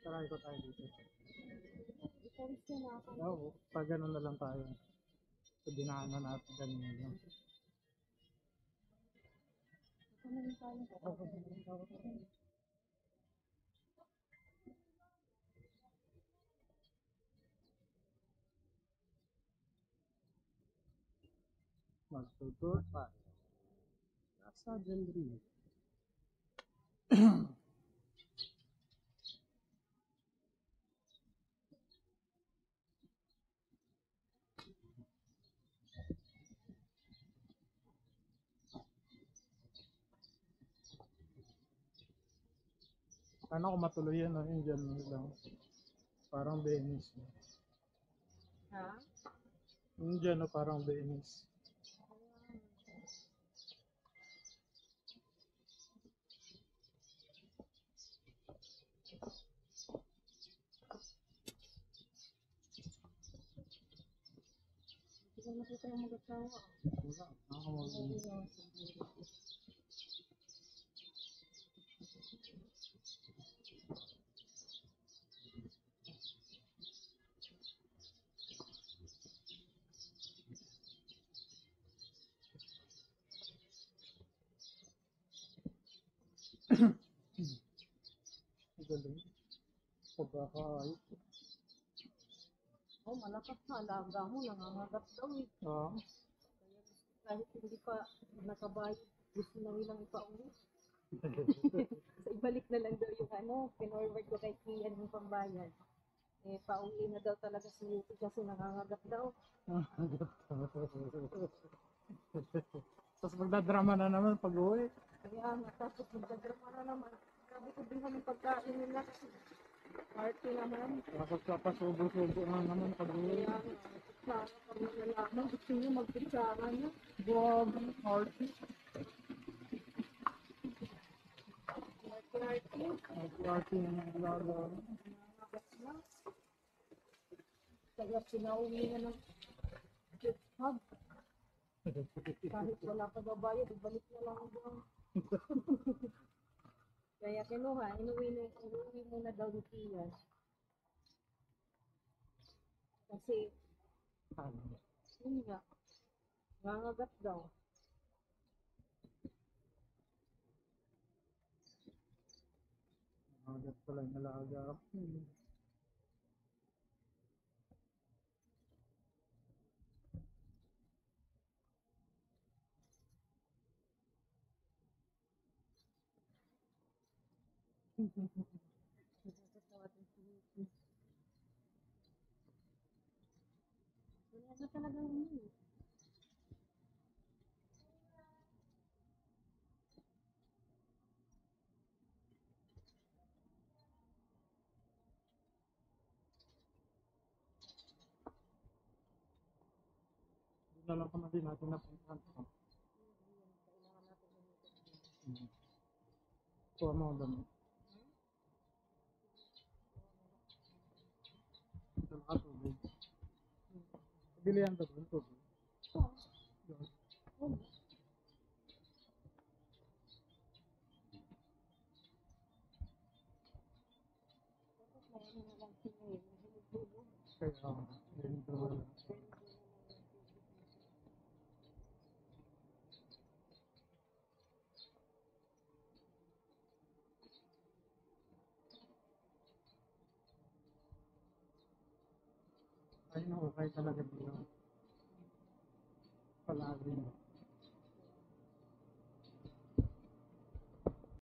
Tara, ikot tayo dito. Ipawis na na ako. Oo, pag ganun na lang tayo. So, dinaanan natin ganun lang. Ito na rin tayo. Mag-tour tayo. Nasa Del Rio. Paano kung matuloy yan, no? Yung dyan lang. Parang Venice. No? Ha? Yung dyan, no? Parang Venice. Hindi ko makita yung mag-asawa. Wala, nakakamagin. Galing. Pagkakaayos. Oh, malakas na. Alaga mo, nangangagat daw eh. Ah, Kaya kahit hindi pa nakabayad, gusto na nilang ipauwi. So, ibalik na lang daw yung pinorward ko kay Kian yung pambayad. Eh, pauwi na daw talaga si Yuki kasi nangangagat daw. tapos magdadrama na naman pag uwi. Kaya nga, tapos magdadrama na naman. Sabi ko din kami pagkain nila kasi party naman. Tapos kapasubo-subo na naman pag uwi. Kaya nga, kutsara kami nalaman. Gusto niyo magkutsara niya. Grabe, party. Party. Party na naglalaro. Nangangagat na. Kaya sinauwi na ng gift hub. Kahit wala pa daw bayad, ibalik na lang daw. Kaya kinuha, inuwi muna daw ni Kian. Kasi, yun nga, nangangagat daw. Agad pala yung nalaga. Nakakatawa din si Yuki. Wala na talagang yun. Doon na lang naman din natin napuntahan. Kailangan natin umikot. Kuha mo ang dami. Ito nakatubig. Bilihan ba doon? Tubig. Doon. Tapos mayroon na lang siya ngayon. Nahulog-hulog. Kaya, yun doon. Ay, okay talaga dito. Palagi.